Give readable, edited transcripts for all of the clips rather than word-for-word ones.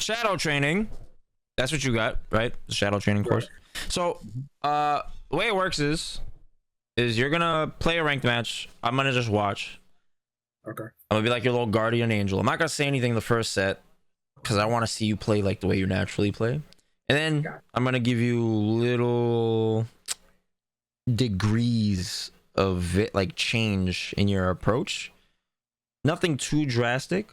shadow training. That's what you got, right? The shadow training course. So, the way it works is you're gonna play a ranked match. I'm gonna just watch. Okay. I'm gonna be like your little guardian angel. I'm not gonna say anything the first set because I want to see you play like the way you naturally play. And then I'm gonna give you little degrees of it, like change in your approach. Nothing too drastic,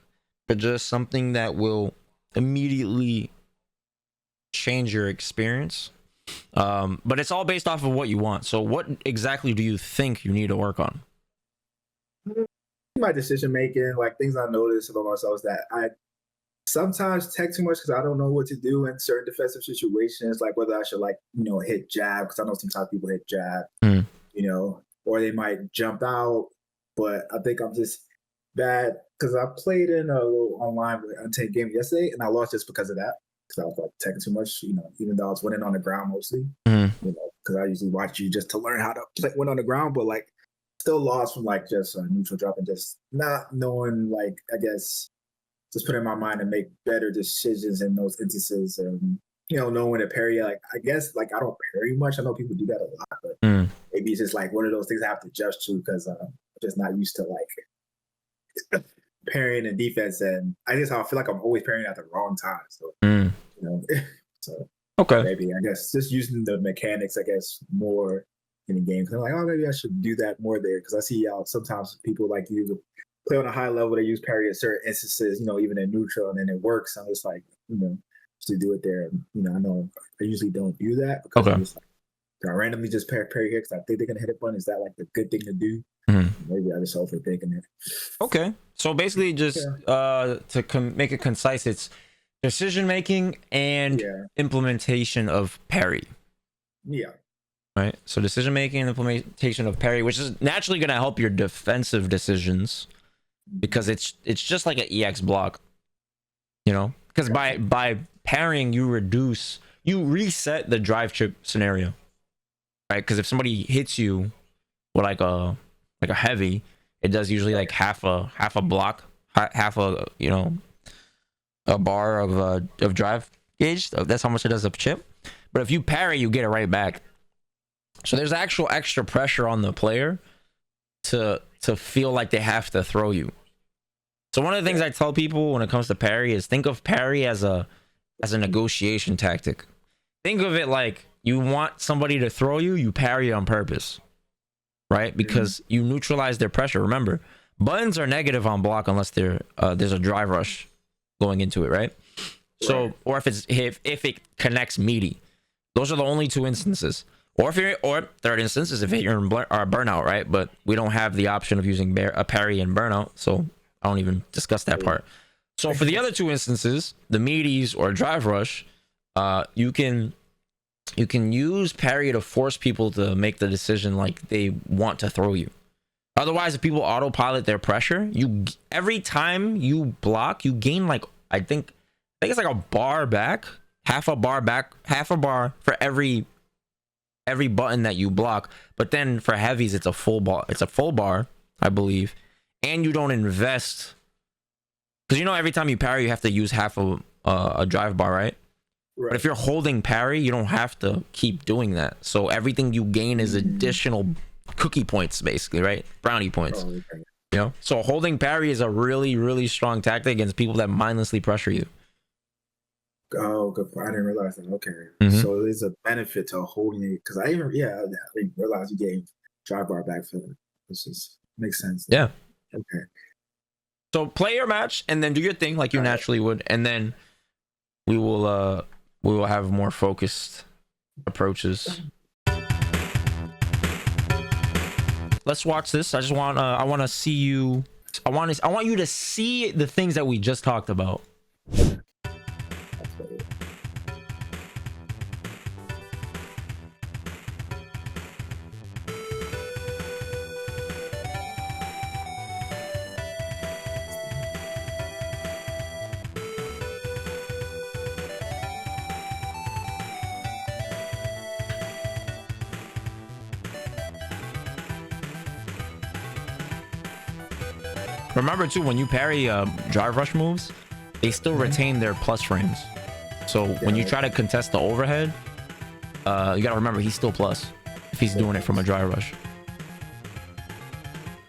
but just something that will immediately change your experience. But it's all based off of what you want. So what exactly do you think you need to work on? My decision making, like things I notice about myself is that I sometimes tech too much because I don't know what to do in certain defensive situations, like whether I should hit jab, because I know sometimes people hit jab, or they might jump out. But I think I'm just bad because I played in a little online Untamed game yesterday and I lost just because of that. Because I was like teching too much, even though I was winning on the ground mostly, because I usually watch you just to learn how to win on the ground, but like still lost from like just a neutral drop and just not knowing, like, I guess just put in my mind to make better decisions in those instances and knowing when to parry. Like I guess like I don't parry much. I know people do that a lot, but maybe it's just like one of those things I have to adjust to because I'm just not used to like parrying and defense, and I feel like I'm always parrying at the wrong time. So so okay, maybe I guess just using the mechanics, I guess, more in the game. Cause I'm like, oh, maybe I should do that more there. Because I see sometimes people like use play on a high level. They use parry in certain instances, even in neutral, and then it works. I'm just like, to do it there. I know I usually don't do that because I'm just like, I randomly just parry here because I think they're gonna hit a button. Is that like the good thing to do? Maybe I just overthinking it. Okay, so basically, just to make it concise, it's decision making and implementation of parry. Yeah. Right. So decision making and implementation of parry, which is naturally going to help your defensive decisions, because it's just like an EX block, because by parrying you reset the drive chip scenario, right? Because if somebody hits you with like a heavy, it does usually like half a block, half a a bar of drive gauge. That's how much it does of chip. But if you parry, you get it right back. So there's actual extra pressure on the player to feel like they have to throw you. So one of the things I tell people when it comes to parry is think of parry as a negotiation tactic. Think of it like you want somebody to throw you, you parry on purpose, right? Because you neutralize their pressure. Remember, buttons are negative on block unless there's a drive rush going into it, right? So, or if it connects meaty, those are the only two instances. Or third instance is if you're in burnout, right? But we don't have the option of using a parry and burnout, so I don't even discuss that part. So for the other two instances, the meaties or drive rush, you can use parry to force people to make the decision like they want to throw you. Otherwise, if people autopilot their pressure, every time you block, you gain like I think it's like a bar back, half a bar for every button that you block. But then for heavies, it's a full bar, I believe, and you don't invest because every time you parry, you have to use half a drive bar, right? But if you're holding parry, you don't have to keep doing that. So everything you gain is additional cookie points, basically, right? Brownie points. So holding parry is a really, really strong tactic against people that mindlessly pressure you. Oh, good point. I didn't realize that. Okay. So there's a benefit to holding it because I didn't realize you gave drive bar back for it. This makes sense. Yeah. Okay. So play your match and then do your thing like you naturally would, and then we will have more focused approaches. Let's watch this. I want to see you. I want you to see the things that we just talked about. Remember too, when you parry drive rush moves, they still retain their plus frames. So when you try to contest the overhead, you gotta remember he's still plus if he's doing it from a dry rush.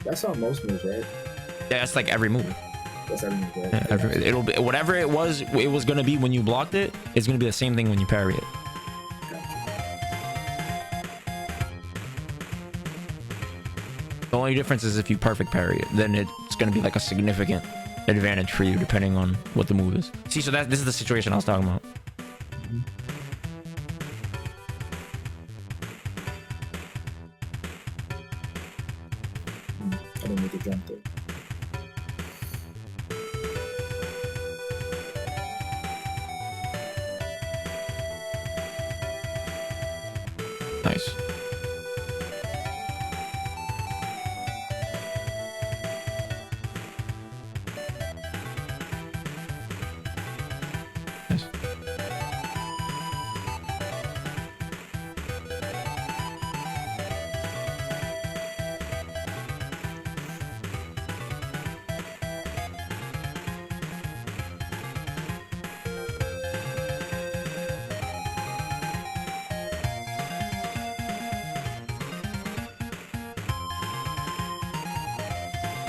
That's on most moves, right? Yeah, that's like every move. That's every move, right? Yeah, it'll be whatever it was gonna be when you blocked it. It's gonna be the same thing when you parry it. The only difference is if you perfect parry it, then it's gonna be like a significant advantage for you depending on what the move is. See, so this is the situation I was talking about. I didn't make a jump there. Nice. Nice.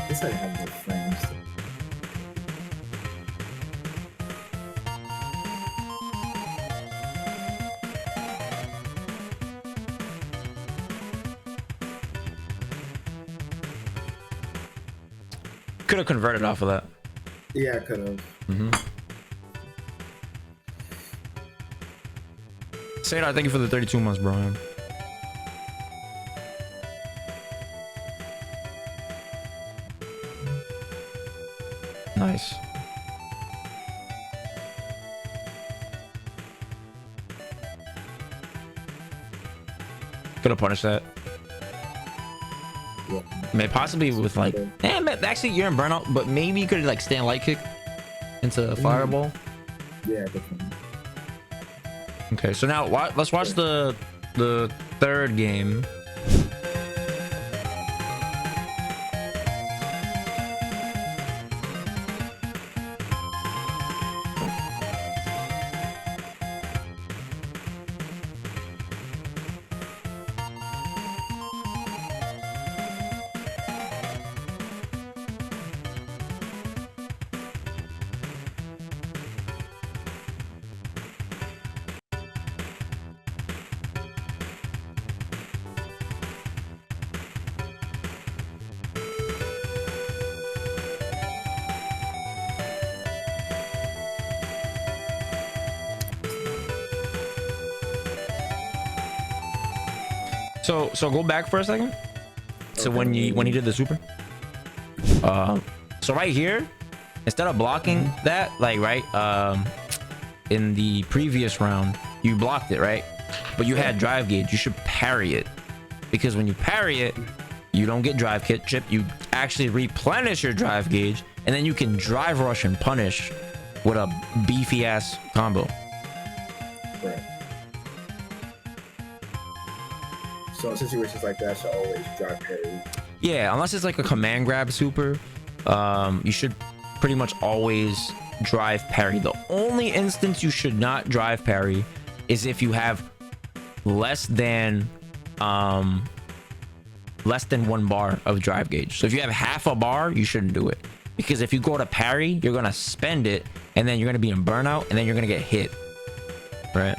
This I have no frames. Could have converted off of that. Yeah, I could have. Sadar, thank you for the 32 months, bro. Nice. Could have punished that. Yeah. May possibly with like, actually you're in burnout, but maybe you could like stand light kick into a fireball. Yeah, definitely. Okay, so now let's watch the third game. So go back for a second. So when he did the super, so right here, instead of blocking that, like in the previous round, you blocked it, right? But you had drive gauge. You should parry it, because when you parry it, you don't get drive kit chip. You actually replenish your drive gauge, and then you can drive rush and punish with a beefy ass combo. Right. So in situations like that, I should always drive parry. Yeah, unless it's like a command grab super, you should pretty much always drive parry. The only instance you should not drive parry is if you have less than 1 bar of drive gauge. So if you have half a bar, you shouldn't do it, because if you go to parry, you're gonna spend it, and then you're gonna be in burnout, and then you're gonna get hit, right?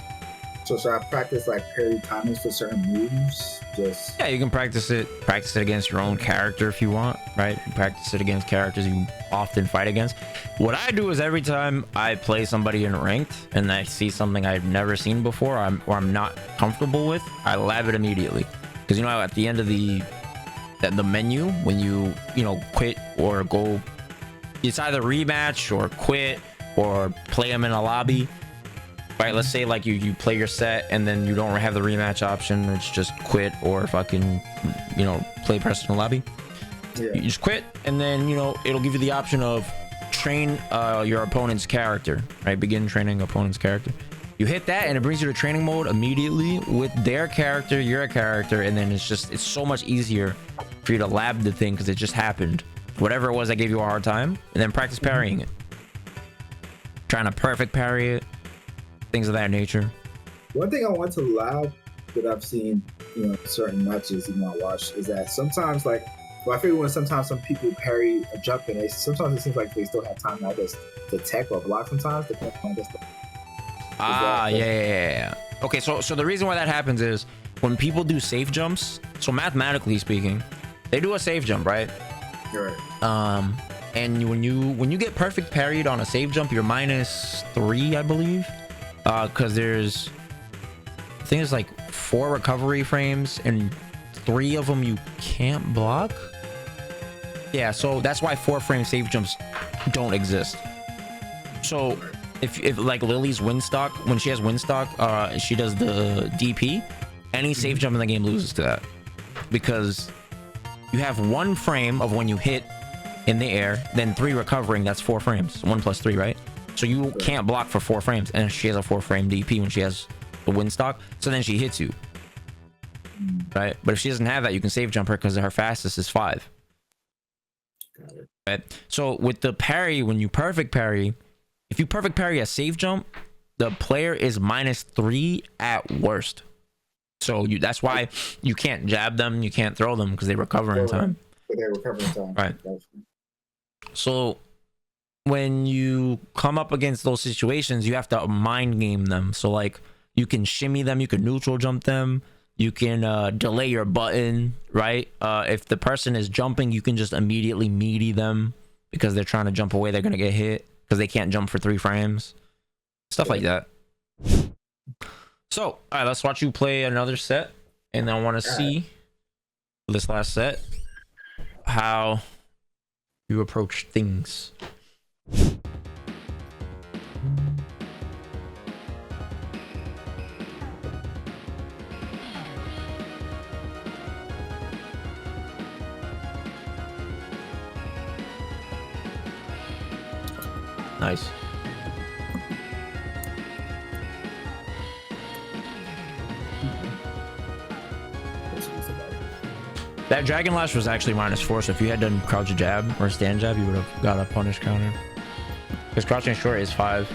So should I practice like parry timings for certain moves? Just Yeah, you can practice it against your own character if you want, right? Practice it against characters you often fight against. What I do is every time I play somebody in ranked and I see something I've never seen before, or I'm not comfortable with, I lab it immediately. Because at the end of the menu, when you quit or go, it's either rematch or quit or play them in a lobby. Right, let's say like you play your set and then you don't have the rematch option. It's just quit or fucking play personal lobby. yeah. You just quit, and then it'll give you the option of train your opponent's character. Right, begin training opponent's character. You hit that and it brings you to training mode immediately with their character, your character, and then it's so much easier for you to lab the thing because it just happened. Whatever it was that gave you a hard time, and then practice parrying it. trying to perfect parry it, things of that nature. One thing I want to laugh that I've seen, certain matches I watch is that sometimes I figure when sometimes some people parry a jump and sometimes it seems like they still have time to tech or block sometimes depending on this. Yeah. Okay, so the reason why that happens is when people do safe jumps, so mathematically speaking, they do a safe jump, right? Right. And when you get perfect parried on a safe jump, you're -3, I believe. Because I think it's like 4 recovery frames and 3 of them you can't block. Yeah, so that's why 4-frame safe jumps don't exist. So if like Lily's Windstock, when she has Windstock, she does the DP, any safe jump in the game loses to that, because you have 1 frame of when you hit in the air, then 3 recovering. That's 4 frames. 1 + 3, right? So you can't block for 4 frames, and she has a 4-frame DP when she has the Windstock. So then she hits you, right? But if she doesn't have that, you can safe jump her because her fastest is 5. Right? So with the parry, when you perfect parry, if you perfect parry a safe jump, the player is -3 at worst. So that's why you can't jab them, you can't throw them, because they recover in time. But they recover in time. Right. So when you come up against those situations, you have to mind game them. So like you can shimmy them, you can neutral jump them, you can delay your button, right? If the person is jumping, you can just immediately meaty them because they're trying to jump away. They're gonna get hit because they can't jump for 3 frames. Stuff like that. So, all right, let's watch you play another set, and I want to see this last set how you approach things. Nice. That Dragon Lash was actually -4, so if you had done crouch jab or stand jab, you would have got a punish counter. Because crouching short is 5.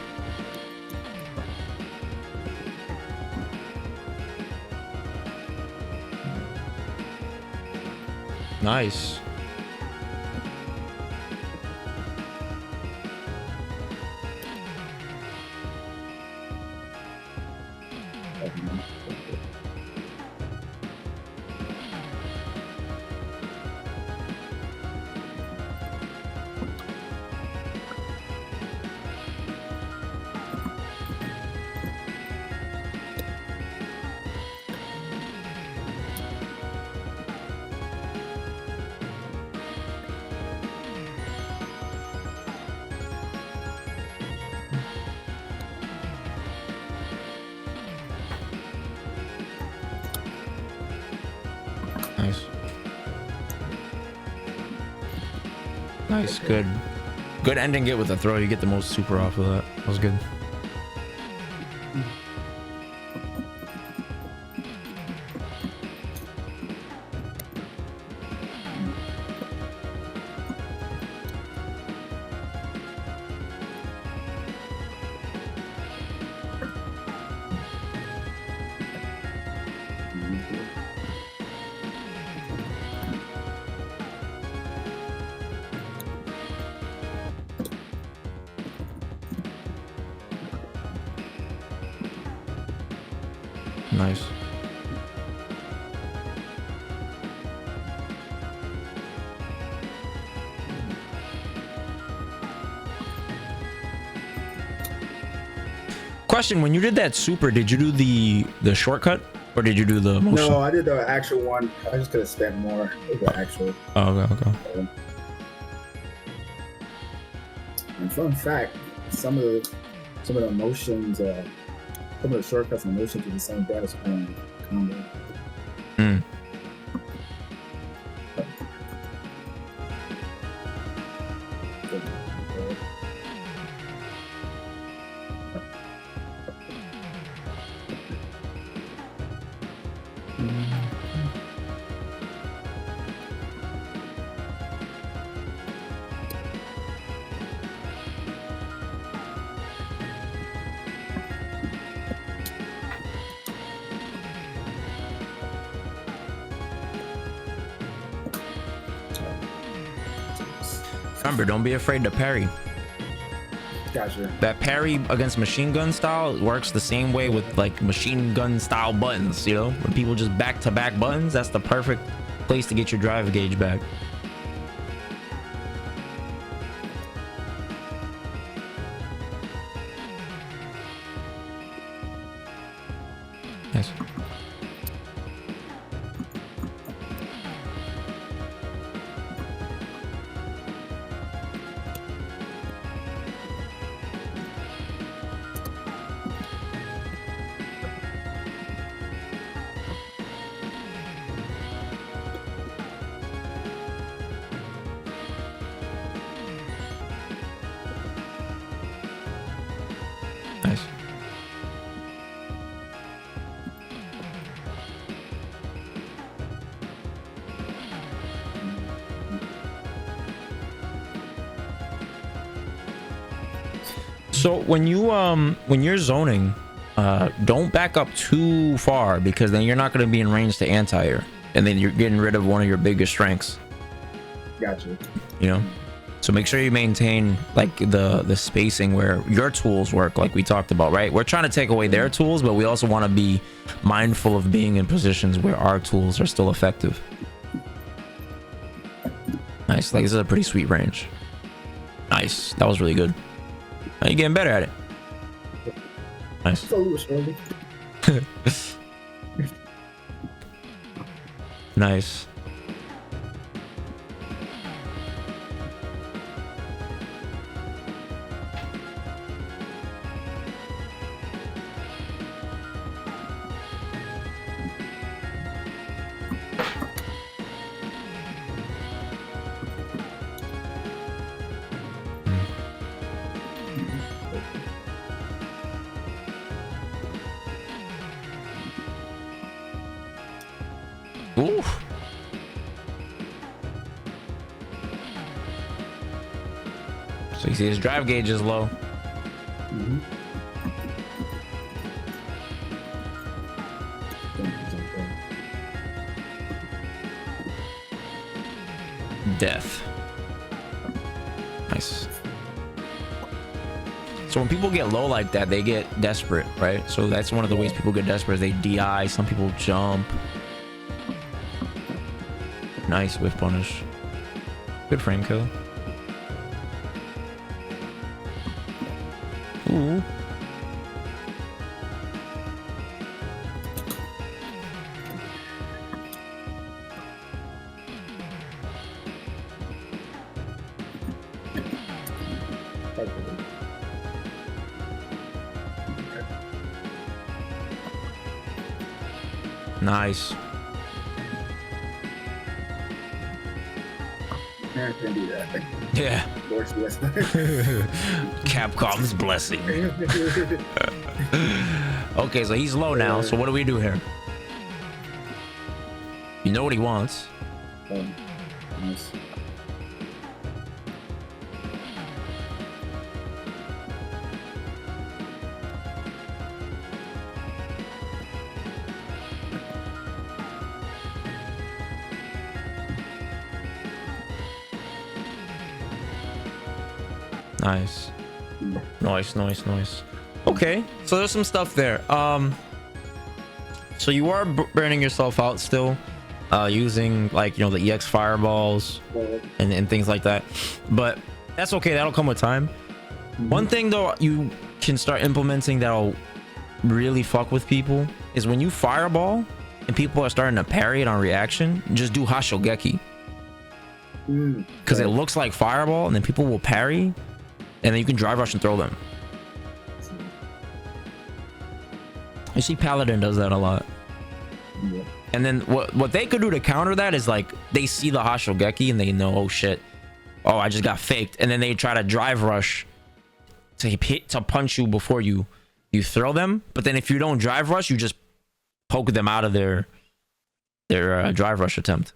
Nice. Nice. Nice, good. Good ending it with a throw. You get the most super off of that. That was good. Nice. Question: when you did that super, did you do the shortcut or did you do the motion? No, I did the actual one. I just could have spent more with the actual. Oh, okay. And fun fact, some of the motions, some of the shortcuts and motions are the same data on combo. Mm. Remember, don't be afraid to parry. Gotcha. That parry against machine gun style works the same way with like machine gun style buttons, you know? When people just back to back buttons, that's the perfect place to get your drive gauge back. Nice. Nice. So when you're zoning, don't back up too far because then you're not going to be in range to anti-air, and then you're getting rid of one of your biggest strengths. Gotcha. You know, so make sure you maintain like the spacing where your tools work, like we talked about, right? We're trying to take away their tools, but we also want to be mindful of being in positions where our tools are still effective. Nice. Like this is a pretty sweet range. Nice. That was really good. Now you're getting better at it. Nice. Nice. Oof. So you see his drive gauge is low. Death. Nice. So when people get low like that, they get desperate, right? So that's one of the ways people get desperate. Is they DI. Some people jump. Nice whiff punish. Good frame kill. Ooh. Nice. I can do that. Yeah. Capcom's blessing. Okay, so he's low now. So what do we do here? You know what he wants. Nice. Nice. Nice. Okay, so there's some stuff there. So you are burning yourself out still, using like, you know, the EX fireballs and things like that, but that's okay. That'll come with time. One thing though you can start implementing that'll really fuck with people is when you fireball and people are starting to parry it on reaction, just do Hashogeki. Because it looks like fireball and then people will parry and then you can drive rush and throw them. You see Paladin does that a lot. Yeah. And then what they could do to counter that is like they see the Hashogeki and they know, oh shit, oh I just got faked, and then they try to drive rush to punch you before you throw them. But then if you don't drive rush, you just poke them out of their drive rush attempt.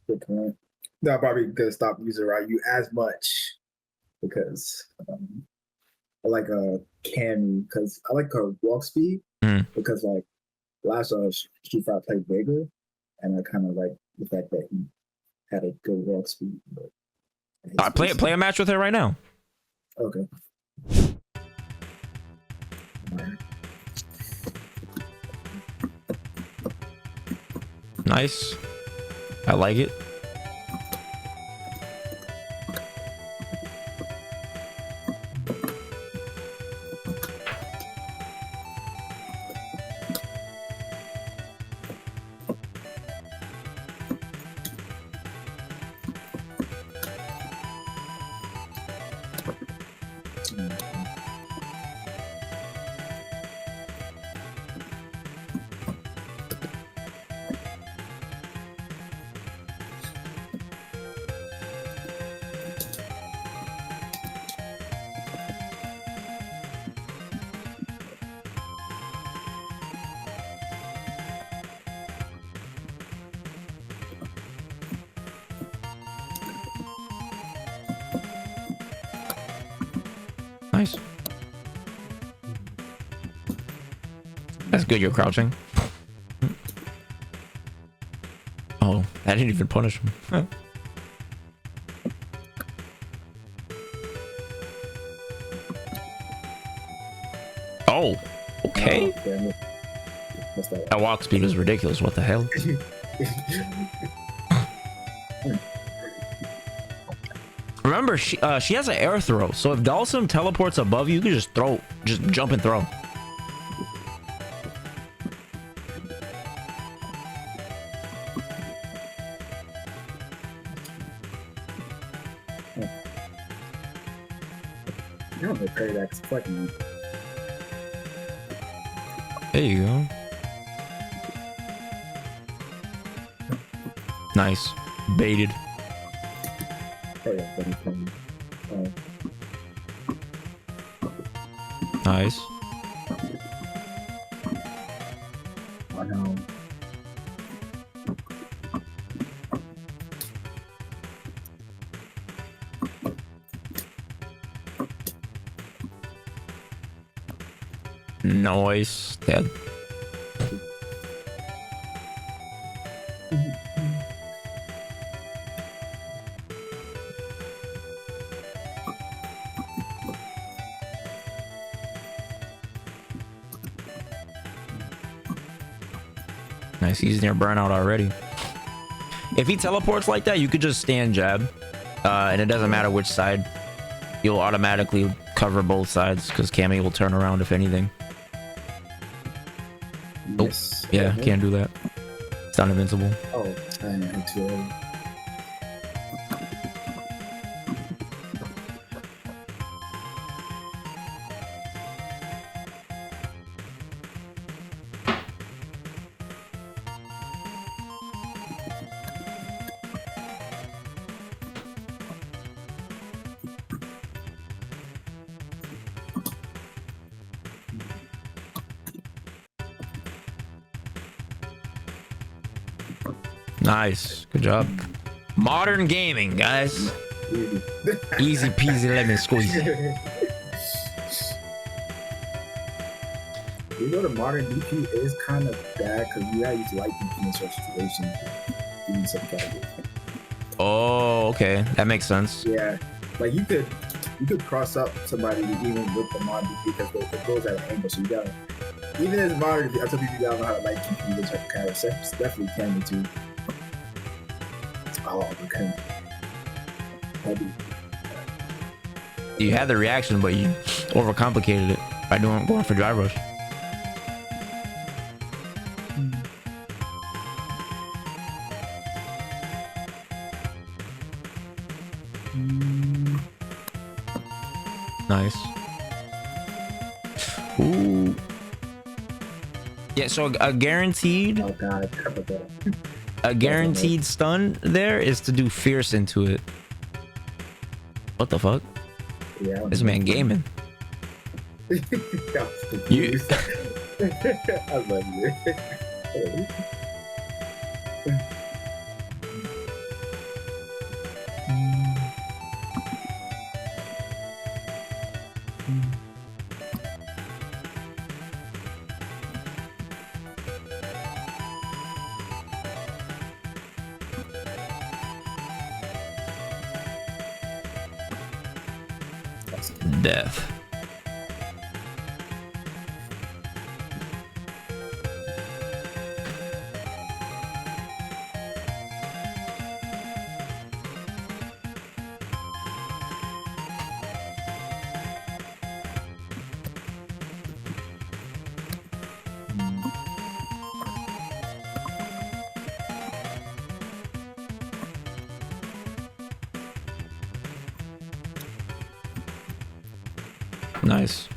Good point. No, probably gonna stop using Ryu as much because I like Cammy because I like her walk speed because like last Street Fighter I played Vega and I kind of like the fact that he had a good walk speed. But Play a match with her right now. Okay. Right. Nice. I like it. Nice. That's good, you're crouching. Oh, I didn't even punish him. Huh. Oh, okay. That walk speed was ridiculous. What the hell? Remember, she has an air throw, so if Dalsum teleports above you, you can just jump and throw. I don't know parry that 'cause fucking. There you go. Nice. Baited. Nice. I know. Nice. Dead. Nice. He's near burnout already. If he teleports like that, you could just stand jab, and it doesn't matter which side. You'll automatically cover both sides because Cammy will turn around if anything. Yes. Oh, yeah, can't do that. It's not invincible. Oh, I am too early. Nice. Good job. Modern gaming, guys. Easy peasy lemon squeezy. You know, the modern DP is kind of bad because you gotta use light DP in such situations. Doing some category. Oh, okay. That makes sense. Yeah, like you could cross up somebody even with the mod DP because it goes at an angle. So you gotta, even as modern, I tell people you gotta know how to light DP with certain characters. It's definitely can be too. Oh, okay. You had the reaction, but you overcomplicated it by going for drive rush. Nice. Ooh. Yeah, so a guaranteed. Oh god, a guaranteed stun there is to do fierce into it. What the fuck? Yeah, this man gaming. You. I love you. death. Nice.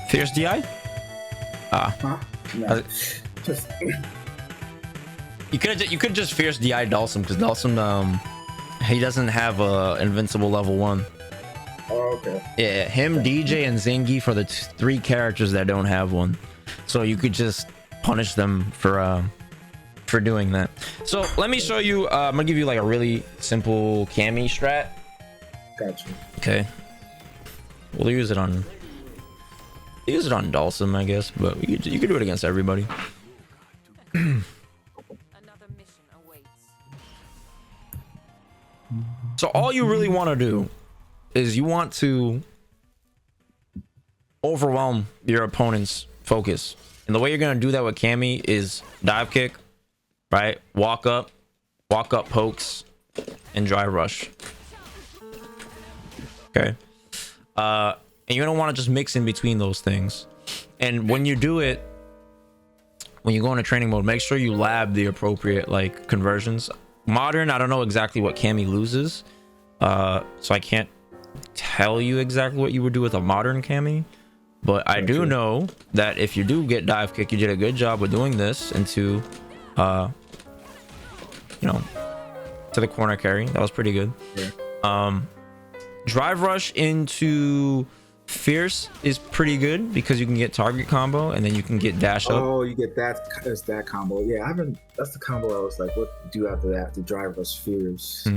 Fierce DI? Ah. Huh? No. Just You could just fierce DI Dhalsim, because Dhalsim he doesn't have invincible level 1. oh, okay. Yeah, him, DJ, and Zingy for the 3 characters that don't have one. So you could just punish them for doing that. So let me show you. I'm gonna give you like a really simple Cammy strat. Gotcha. Okay. We'll use it on Dhalsim, I guess, but you could do it against everybody. Another mission awaits. So all you really want to do is you want to overwhelm your opponent's focus. And the way you're going to do that with Cammy is dive kick, right? Walk up pokes, and drive rush. Okay. And you don't want to just mix in between those things. And when you do it, when you go into training mode, make sure you lab the appropriate like conversions. Modern, I don't know exactly what Cammy loses. So I can't tell you exactly what you would do with a modern Cammy, but I do know that if you do get dive kick, you did a good job with doing this into you know, to the corner carry. That was pretty good. Yeah. Drive rush into fierce is pretty good because you can get target combo and then you can get dash up. Oh, you get that as that combo. Yeah, I haven't. That's the combo I was like, what to do after that? The drive was fierce.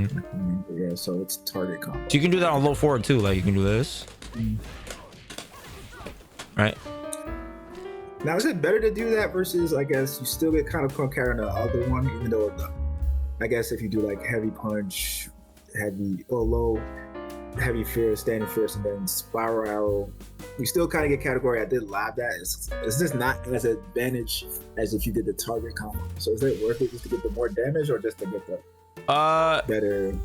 Yeah, so it's target combo. So you can do that on low forward too. Like you can do this, right? Now, is it better to do that versus? I guess you still get kind of quick carry on the other one, even though I guess if you do like heavy punch, heavy or low, heavy fierce, standing fierce, and then spiral arrow, you still kind of get category. I did lab that. It's just not as an advantage as if you did the target combo. So is it worth it just to get the more damage or just to get the better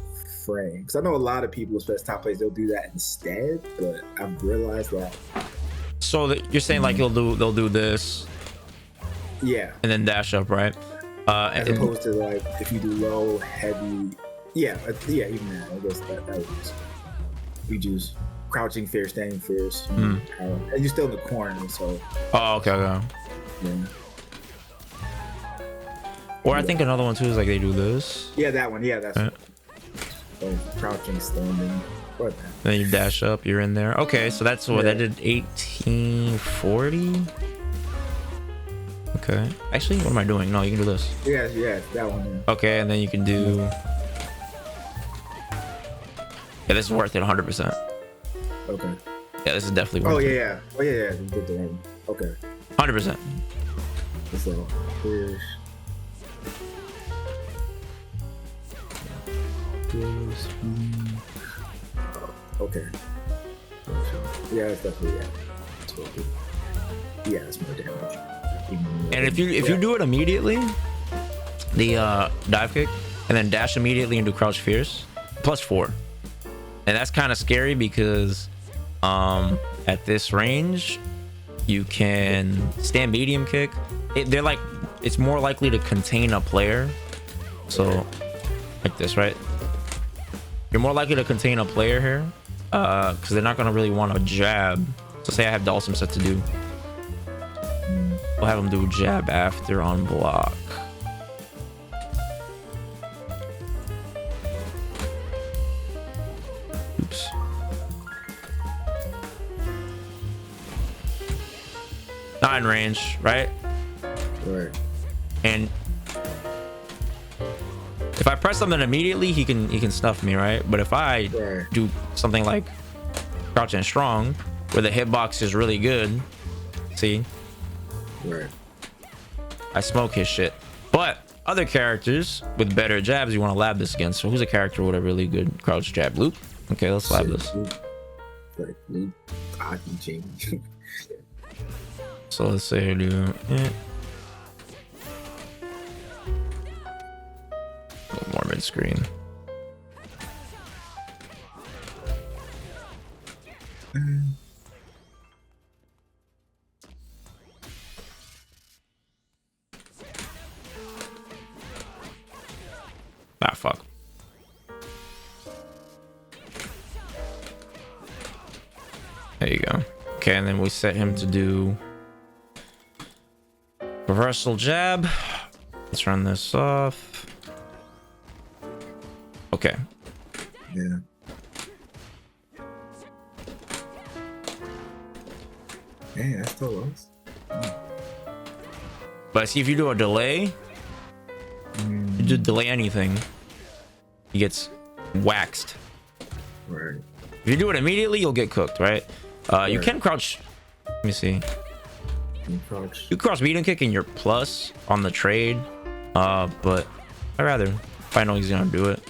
frame? Because I know a lot of people, especially top players, they'll do that instead. But I've realized that. So that you're saying like they'll do this, Yeah. and then dash up, right? As opposed to like if you do low, heavy. Yeah, even that. I guess that works. You just crouching fierce, standing fierce, and you're still in the corner, so. Oh, okay. Yeah. Or I think another one too is like they do this. Yeah, that one. Yeah, that's right. So crouching, standing. What? Then you dash up, you're in there. Okay, so that's what I did 1840. Okay. Actually, what am I doing? No, you can do this. Yeah, that one. Yeah. Okay, and then you can do. Yeah, this is worth it 100%. Okay. Yeah, this is definitely worth it. Yeah. Oh yeah. You did the one. Okay. 100%. So here's. Okay. Yeah, it's definitely yeah, it's more damage. And if you do it immediately, the dive kick, and then dash immediately and do crouch fierce, +4. And that's kind of scary because at this range, you can stand medium kick. It's more likely to contain a player. So like this, right? You're more likely to contain a player here because they're not going to really want to jab. So say I have Dhalsim set to do. We'll have him do jab after on block. Oops. Not in range, right? Right. And If I press something immediately, he can stuff me, right? But if I Right. do something like crouch and strong, where the hitbox is really good, see, Right. I smoke his shit. But other characters with better jabs, you want to lab this against. So who's a character with a really good crouch jab? Luke? Okay, let's lab this. Like, hockey change. So let's say I do a little more mid screen. Ah, fuck. There you go. Okay, and then we set him to do reversal jab. Let's run this off. Okay. Yeah. Man, that still works. But see, if you do a delay, you do delay anything, he gets waxed. Right. If you do it immediately, you'll get cooked, right? You can crouch. Let me see. Crouch. You crouch beat and kick in your plus on the trade, but I'd rather if I know he's gonna do it.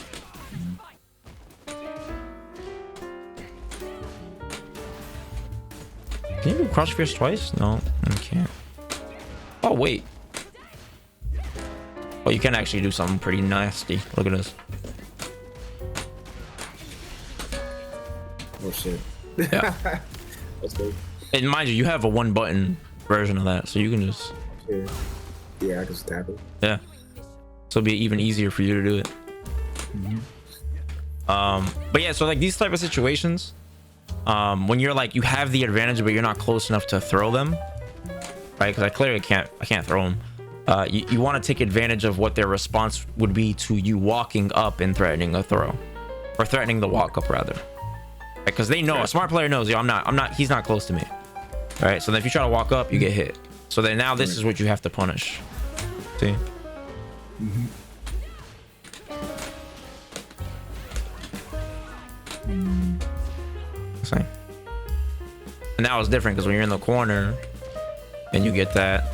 Can you do crouch fierce twice? No, you can't. Oh wait. Oh, you can actually do something pretty nasty. Look at this. Oh shit. Yeah. That's good. And mind you, you have a one button version of that, so you can just Yeah, I can stab it. yeah. So it'll be even easier for you to do it. But yeah, so like these type of situations, when you're like you have the advantage but you're not close enough to throw them, right? Because I clearly can't throw them. You want to take advantage of what their response would be to you walking up and threatening a throw, or threatening the walk up rather, because they know, a smart player knows, yo, he's not close to me, right? So then if you try to walk up, you get hit. So then now this is what you have to punish. See? See? And now it's different because when you're in the corner and you get that.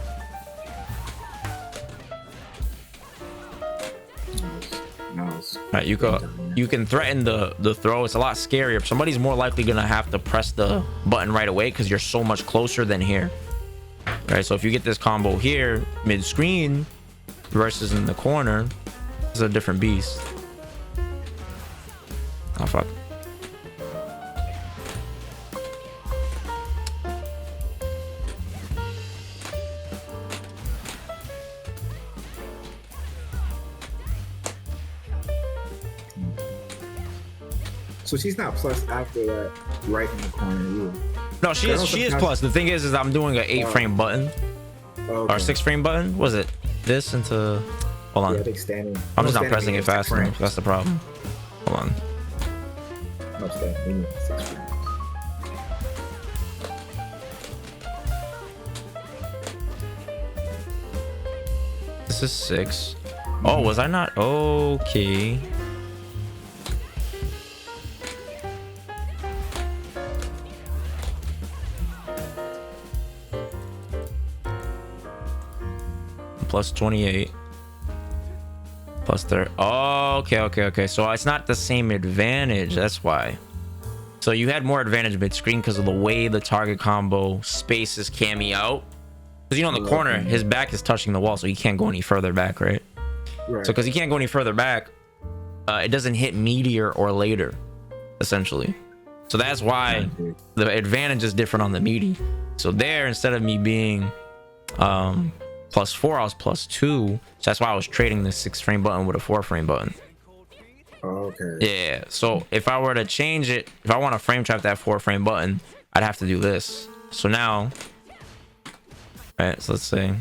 Right, you can threaten the throw. It's a lot scarier. Somebody's more likely gonna have to press the button right away because you're so much closer than here. Right, so if you get this combo here mid screen versus in the corner, it's a different beast. Oh fuck. So she's not plus after that, right in the corner either. No, she is plus. The thing is I'm doing an 8-frame button or 6-frame button. Was it this into? Hold on. Yeah, I think standing. I'm just not pressing it fast enough. That's the problem. Hold on. No, standing. 6 frames. This is 6. Oh, was I not? Okay. Plus 28. Plus 30. Oh, okay. So it's not the same advantage. That's why. So you had more advantage mid-screen because of the way the target combo spaces Cammy out. Because, you know, in the corner, his back is touching the wall, so he can't go any further back, right? Right. So because he can't go any further back, it doesn't hit meteor or later, essentially. So that's why the advantage is different on the meaty. So there, instead of me being plus 4, I was plus 2. So that's why I was trading this 6-frame button with a 4-frame button. Okay. Yeah. So if I were to change it, if I want to frame trap that 4-frame button, I'd have to do this. So now, right? So let's say.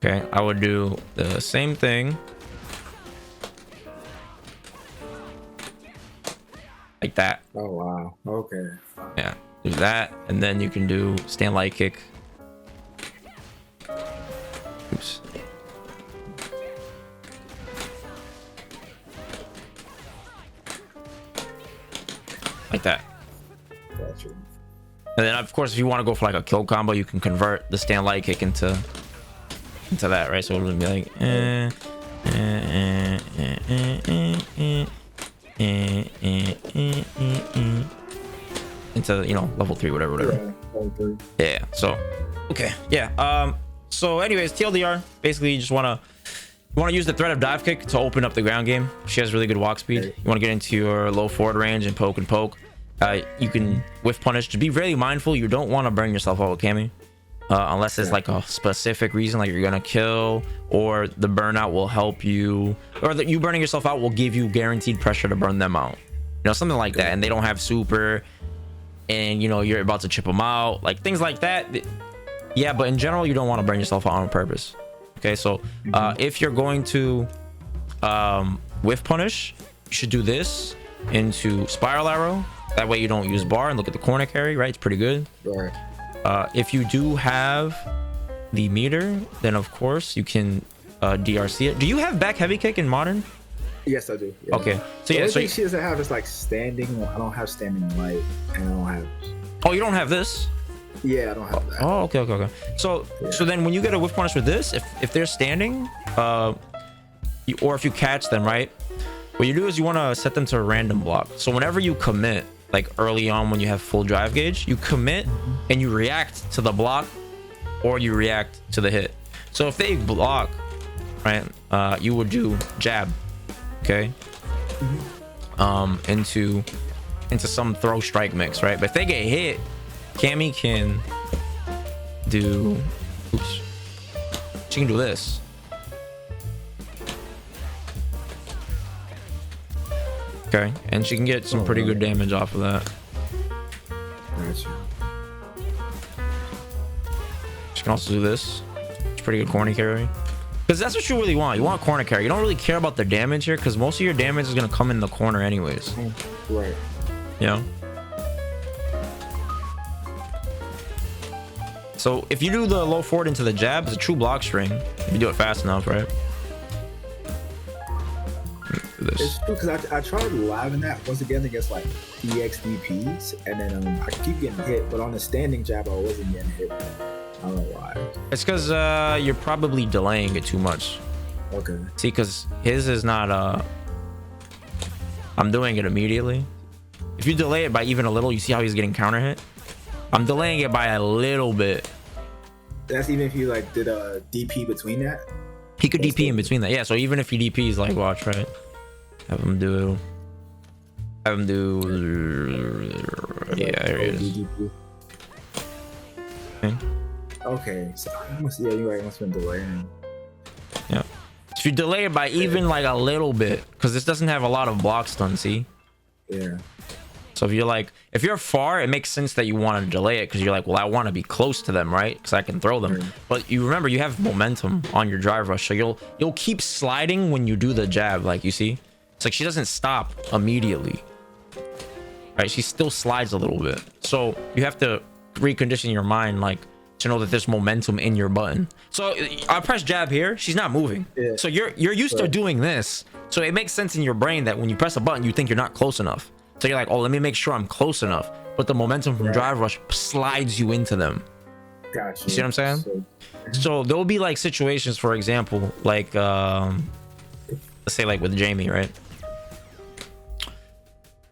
Okay, I would do the same thing. Like that. Oh wow. Okay. Yeah. do that, and then you can do stand light kick. Oops. Like that. Gotcha. And then of course if you want to go for like a kill combo, you can convert the stand light kick into that, right? So it'll be like into, you know, level 3, whatever. Yeah, level 3. Yeah. So okay. Yeah. So anyways, TLDR, basically you just want to use the threat of dive kick to open up the ground game. She has really good walk speed. You want to get into your low forward range and poke. You can whiff punish. Just be really mindful. You don't want to burn yourself out with Cammy, unless it's like a specific reason, like you're gonna kill, or the burnout will help you, or that you burning yourself out will give you guaranteed pressure to burn them out. You know, something like that. And they don't have super, and you know you're about to chip them out, like things like that. Yeah, but in general, you don't want to burn yourself out on purpose. Okay, so if you're going to whiff punish, you should do this into spiral arrow. That way you don't use bar, and look at the corner carry, right? It's pretty good. Right. If you do have the meter, then of course you can DRC it. Do you have back heavy kick in modern? Yes, I do. Yeah. Okay, so The yeah, only so thing she doesn't have is like standing. I don't have standing light, and I don't have. oh, you don't have this? Yeah, I don't have that. Oh, okay. So then when you get a whiff punish with this, if they're standing, or if you catch them, right, what you do is you want to set them to a random block. So whenever you commit, like early on when you have full drive gauge, you commit and you react to the block, or you react to the hit. So if they block, right, you would do jab, okay, into some throw strike mix, right? But if they get hit, Cammy can do, oops, she can do this. Okay, and she can get some pretty good damage off of that. Gotcha. She can also do this. It's pretty good corner carry. Because that's what you really want. You want corner carry. You don't really care about the damage here, because most of your damage is going to come in the corner anyways. Right. You know? So if you do the low forward into the jab, it's a true block string. If you do it fast enough, right? Do this. It's true, because I tried living that once again against like EXDPs, and then I keep getting hit, but on the standing jab I wasn't getting hit. I don't know why. It's because you're probably delaying it too much. Okay. See, because his is not I'm doing it immediately. If you delay it by even a little, you see how he's getting counter hit? I'm delaying it by a little bit. That's even if you like did a DP between that? He could DP in between that. Yeah, so even if he DPs, like, watch, right? Have him do, yeah, here it is. Okay, so yeah, you're right. Must have been delaying. Yeah. So if you delay it by even like a little bit, because this doesn't have a lot of block stun, see? Yeah. So if you're like, if you're far, it makes sense that you want to delay it, because you're like, well, I want to be close to them, right? Because I can throw them. Right. But you remember, you have momentum on your drive rush, so you'll keep sliding when you do the jab, like, you see? It's like she doesn't stop immediately, right? She still slides a little bit. So you have to recondition your mind, like, to know that there's momentum in your button. So I press jab here, she's not moving. Yeah. So you're used to doing this. So it makes sense in your brain that when you press a button, you think you're not close enough. So you're like, oh, let me make sure I'm close enough. But the momentum from drive rush slides you into them. Gotcha. You see what I'm saying? So there will be like situations, for example, like let's say like with Jamie, right?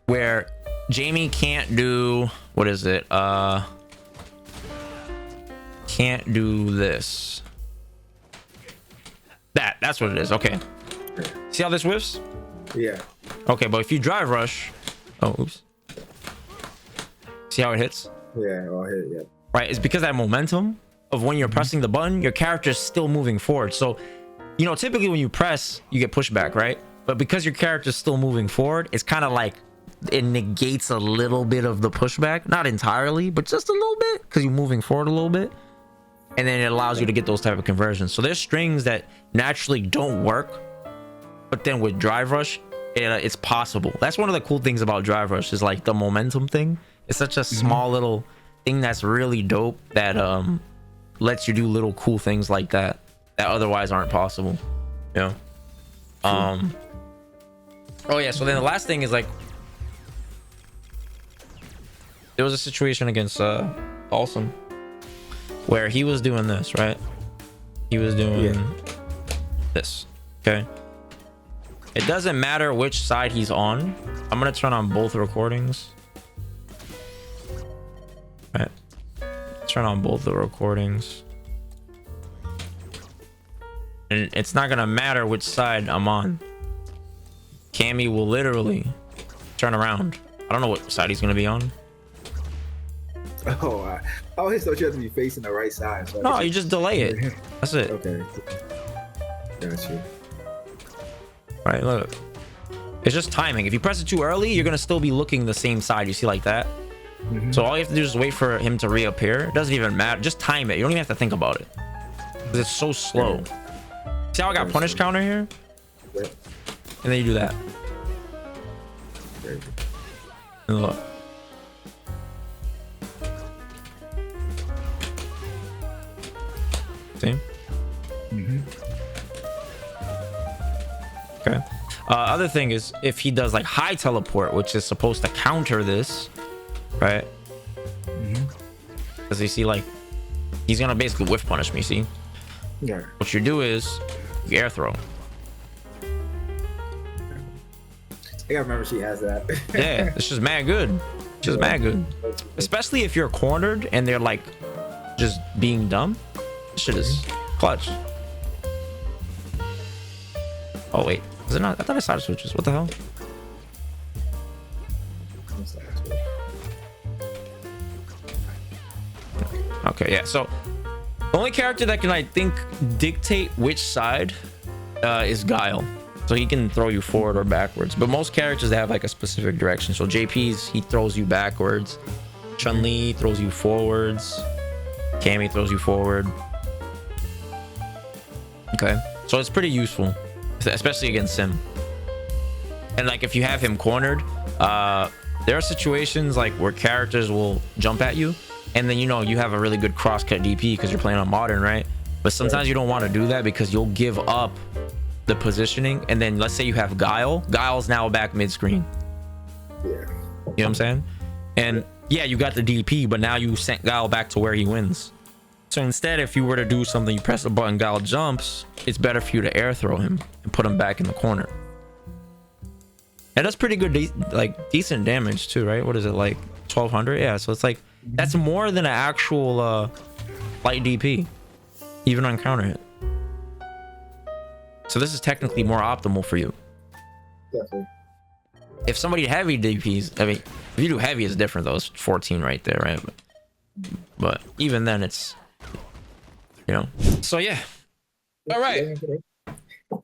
Where Jamie can't do, what is it? Can't do this. That's what it is. Okay. See how this whiffs? Yeah. Okay, but if you drive rush, oh, oops. See how it hits? Yeah, I'll hit it, yeah. Right, it's because that momentum of when you're pressing the button, your character's still moving forward. So, you know, typically when you press, you get pushback, right? But because your character's still moving forward, it's kind of like it negates a little bit of the pushback. Not entirely, but just a little bit, because you're moving forward a little bit. And then it allows you to get those type of conversions. So there's strings that naturally don't work, but then with drive rush, it's possible. That's one of the cool things about drive rush, is like the momentum thing. It's such a small little thing that's really dope that lets you do little cool things like that otherwise aren't possible. You know. Oh yeah. So then the last thing is like, there was a situation against Paulson where he was doing this, right? He was doing this. Okay. It doesn't matter which side he's on. I'm gonna turn on both recordings. Right. Turn on both the recordings. And it's not gonna matter which side I'm on. Cammy will literally turn around. I don't know what side he's gonna be on. Oh, I always thought you had to be facing the right side. So No, you just delay it. That's it. Okay. Gotcha. Right, look. It's just timing. If you press it too early, you're gonna still be looking the same side. You see like that? So all you have to do is wait for him to reappear. It doesn't even matter. Just time it. You don't even have to think about it. Because it's so slow. See how I got punish counter here? Yeah. And then you do that. And look. See? Okay. Other thing is, if he does like high teleport, which is supposed to counter this, right? Because you see, like, he's gonna basically whiff punish me. See? Yeah. What you do is you air throw. I gotta remember she has that. Yeah, it's just mad good. Just mad good. Especially if you're cornered and they're like just being dumb. This shit is clutch. Oh wait, is it not? I thought I side switches. What the hell? Okay, yeah. So the only character that can, I think, dictate which side is Guile. So he can throw you forward or backwards. But most characters, they have like a specific direction. So JP's, he throws you backwards. Chun-Li throws you forwards. Cammy throws you forward. Okay. So it's pretty useful, especially against him. And like if you have him cornered, there are situations like where characters will jump at you. And then, you know, you have a really good crosscut DP because you're playing on modern, right? But sometimes you don't want to do that because you'll give up the positioning. And then let's say you have Guile's now back mid-screen. Yeah. You know what I'm saying? And yeah, you got the DP, but now you sent Guile back to where he wins. So instead, if you were to do something, you press the button, Guile jumps, it's better for you to air throw him and put him back in the corner. And that's pretty good, like decent damage too, right? What is it, like 1200? Yeah, so it's like, that's more than an actual light DP, even on counter hit. So this is technically more optimal for you. Definitely. If somebody heavy DPs, I mean, if you do heavy, it's different though. It's 14 right there, right? But even then, it's, you know. So yeah. All right. Right. All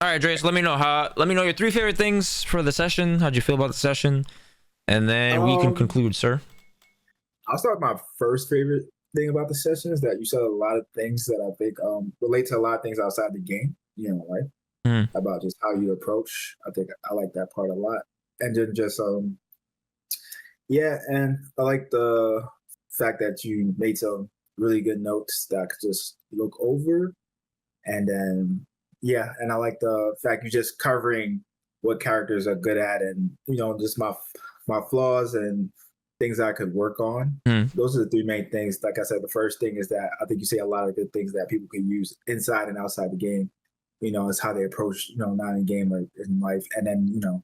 right, Dre's. Let me know your 3 favorite things for the session. How'd you feel about the session? And then we can conclude, sir. I'll start with my first favorite thing about the session is that you said a lot of things that I think relate to a lot of things outside the game, you know, right? About just how you approach. I think I like that part a lot. And then just yeah, and I like the fact that you made some really good notes that I could just look over. And then yeah, and I like the fact you're just covering what characters are good at and, you know, just my flaws and things I could work on. Those are the 3 main things. Like I said, the first thing is that I think you say a lot of good things that people can use inside and outside the game. You know, it's how they approach, you know, not in game or in life. And then, you know,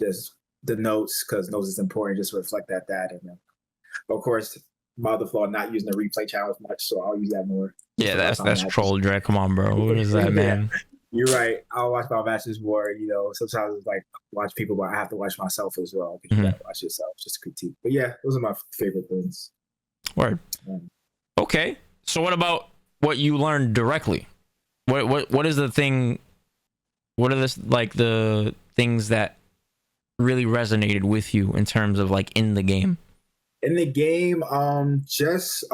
just the notes, because notes is important, just reflect that. And then, of course, my other flaw, not using the replay challenge much, so I'll use that more. Yeah, that's troll, Dre. Come on, bro. What is that, man? You're right. I'll watch my matches more, you know. Sometimes it's like watch people, but I have to watch myself as well because you gotta watch yourself, just critique. But yeah, those are my favorite things. Word. Okay. So what about what you learned directly? What is the thing? What are the things that really resonated with you in terms of like in the game? In the game, just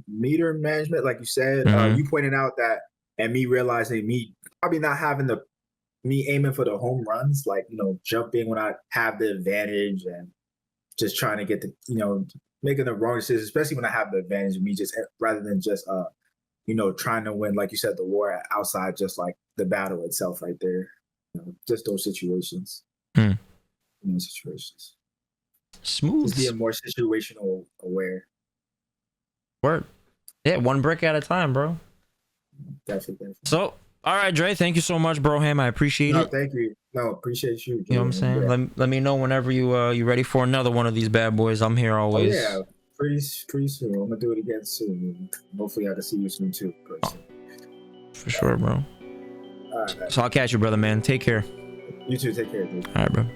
meter management, like you said. You pointed out that, and me realizing me probably not having me aiming for the home runs, like, you know, jumping when I have the advantage and just trying to get the, making the wrong decisions, especially when I have the advantage of me just rather than just, trying to win, like you said, the war outside, just like the battle itself right there. Just those situations. Situations. Smooth. Just being more situational aware. Word. Yeah, one brick at a time, bro. Definitely. So, all right, Dre, thank you so much, bro. Ham, I appreciate it. Thank you. No, appreciate you. You know what I'm saying? Yeah. Let me know whenever you ready for another one of these bad boys. I'm here always. Oh, yeah, pretty soon. I'm gonna do it again soon. Hopefully, I can see you soon too. For sure, bro. All right. So I'll catch you, brother, man. Take care. You too. Take care, dude. All right, bro.